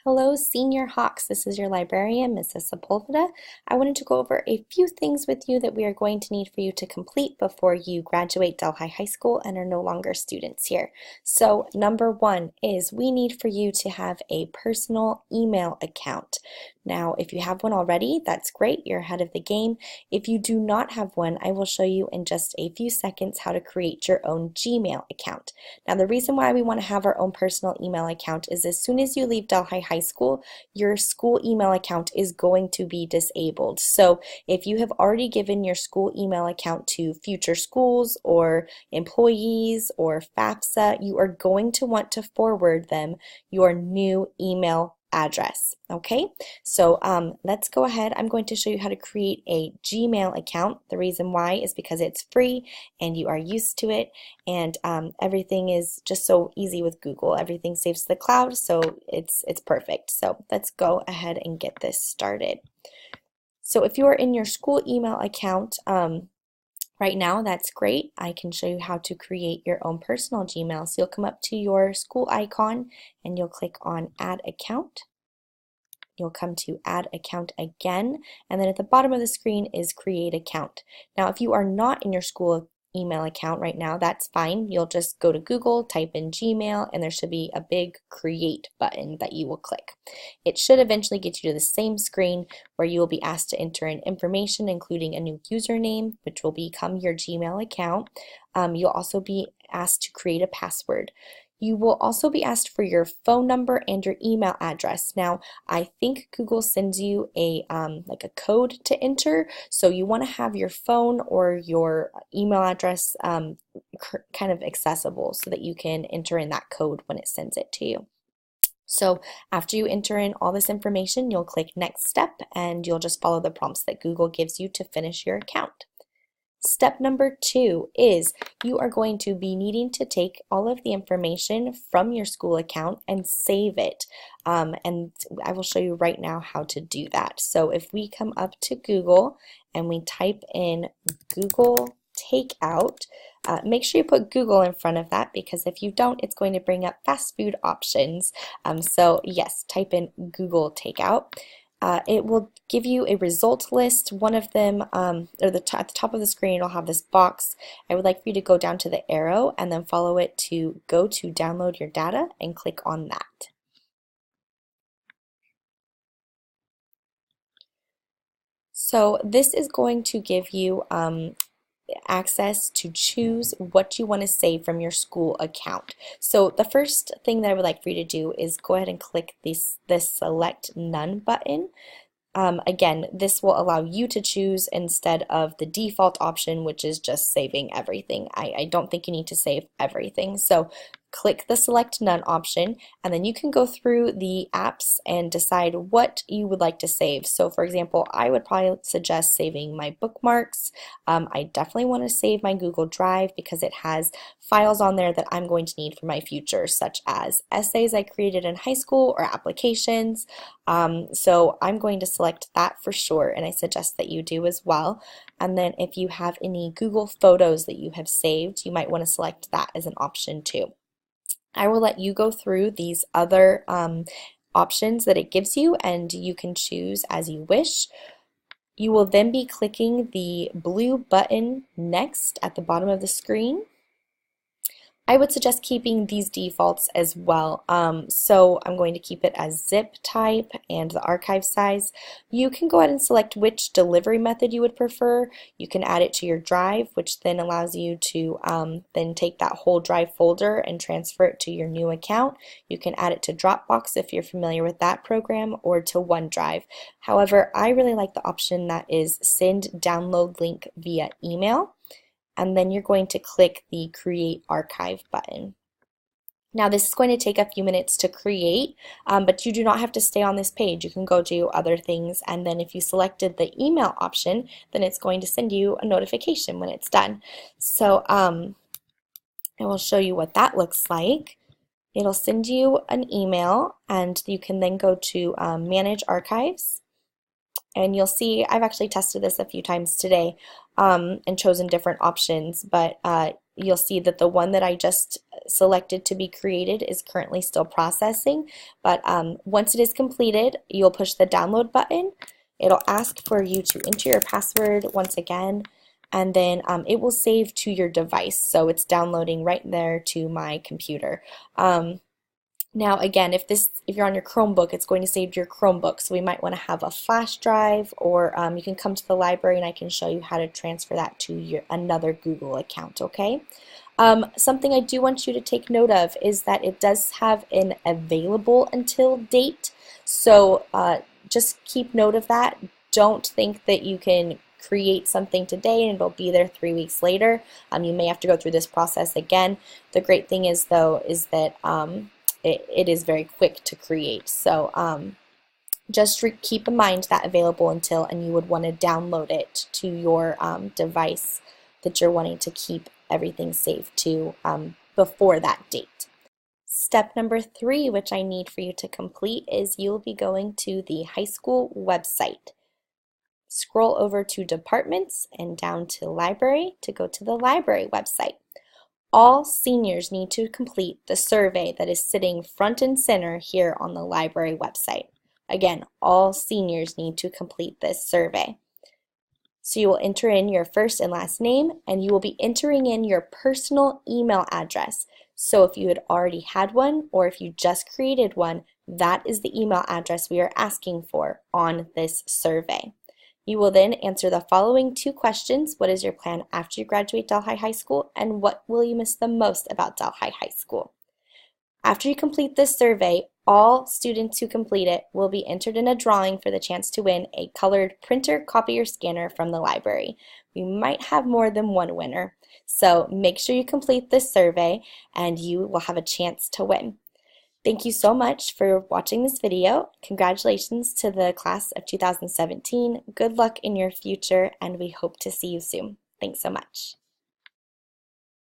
Hello, Senior Hawks. This is your librarian, Mrs. Sepulveda. I wanted to go over a few things with you that we are going to need for you to complete before you graduate Delhi High School and are no longer students here. So, number one is we need for you to have a personal email account. Now, if you have one already, that's great. You're ahead of the game. If you do not have one, I will show you in just a few seconds how to create your own Gmail account. Now, the reason why we want to have our own personal email account is as soon as you leave Delhi High School, your school email account is going to be disabled. So if you have already given your school email account to future schools or employees or FAFSA, you are going to want to forward them your new email address. Okay, so let's go ahead. I'm going to show you how to create a Gmail account. The reason why is because it's free and you are used to it, and everything is just so easy with Google. Everything saves to the cloud, so it's perfect. So let's go ahead and get this started. So if you are in your school email account right now, that's great. I can show you how to create your own personal Gmail. So you'll come up to your school icon and you'll click on Add Account. You'll come to Add Account again, and then at the bottom of the screen is Create Account. Now, if you are not in your school email account right now, that's fine. You'll just go to Google, type in Gmail, and there should be a big Create button that you will click. It should eventually get you to the same screen where you will be asked to enter in information, including a new username, which will become your Gmail account. You'll also be asked to create a password. You will also be asked for your phone number and your email address. Now, I think Google sends you a like a code to enter, so you want to have your phone or your email address kind of accessible so that you can enter in that code when it sends it to you. So after you enter in all this information, you'll click Next Step, and you'll just follow the prompts that Google gives you to finish your account. Step number 2 is you are going to be needing to take all of the information from your school account and save it. And I will show you right now how to do that. So if we come up to Google and we type in Google Takeout, make sure you put Google in front of that, because if you don't, it's going to bring up fast food options. So yes, type in Google Takeout. It will give you a result list. One of them, or at the top of the screen, it'll have this box. I would like for you to go down to the arrow and then follow it to go to download your data and click on that. So this is going to give you access to choose what you want to save from your school account. So the first thing that I would like for you to do is go ahead and click this Select None button. Again, this will allow you to choose instead of the default option, which is just saving everything. I don't think you need to save everything. So click the Select None option, and then you can go through the apps and decide what you would like to save. So for example, I would probably suggest saving my bookmarks. I definitely want to save my Google Drive because it has files on there that I'm going to need for my future, such as essays I created in high school or applications. So I'm going to select that for sure, and I suggest that you do as well. And then if you have any Google Photos that you have saved, you might want to select that as an option too. I will let you go through these other options that it gives you, and you can choose as you wish. You will then be clicking the blue button Next at the bottom of the screen. I would suggest keeping these defaults as well. So I'm going to keep it as zip type and the archive size. You can go ahead and select which delivery method you would prefer. You can add it to your drive, which then allows you to then take that whole drive folder and transfer it to your new account. You can add it to Dropbox if you're familiar with that program, or to OneDrive. However, I really like the option that is send download link via email, and then you're going to click the Create Archive button. Now this is going to take a few minutes to create, but you do not have to stay on this page. You can go do other things, and then if you selected the email option, then it's going to send you a notification when it's done. So I will show you what that looks like. It'll send you an email, and you can then go to Manage Archives. And you'll see I've actually tested this a few times today and chosen different options, but you'll see that the one that I just selected to be created is currently still processing, but once it is completed, you'll push the download button. It'll ask for you to enter your password once again, and then it will save to your device. So it's downloading right there to my computer. Now again, if you're on your Chromebook, it's going to save to your Chromebook, so we might want to have a flash drive, or you can come to the library and I can show you how to transfer that to another Google account, okay? Something I do want you to take note of is that it does have an available until date, so just keep note of that. Don't think that you can create something today and it'll be there 3 weeks later. You may have to go through this process again. The great thing is, though, is that it is very quick to create. So just keep in mind that available until, and you would want to download it to your device that you're wanting to keep everything saved to before that date. Step number 3, which I need for you to complete, is you'll be going to the high school website. Scroll over to Departments and down to Library to go to the library website. All seniors need to complete the survey that is sitting front and center here on the library website. Again, all seniors need to complete this survey. So you will enter in your first and last name, and you will be entering in your personal email address. So if you had already had one, or if you just created one, that is the email address we are asking for on this survey. You will then answer the following 2 questions. What is your plan after you graduate Delhi High School, and what will you miss the most about Delhi High School? After you complete this survey, all students who complete it will be entered in a drawing for the chance to win a colored printer, copier, scanner from the library. We might have more than one winner, so make sure you complete this survey and you will have a chance to win. Thank you so much for watching this video. Congratulations to the class of 2017. Good luck in your future, and we hope to see you soon. Thanks so much.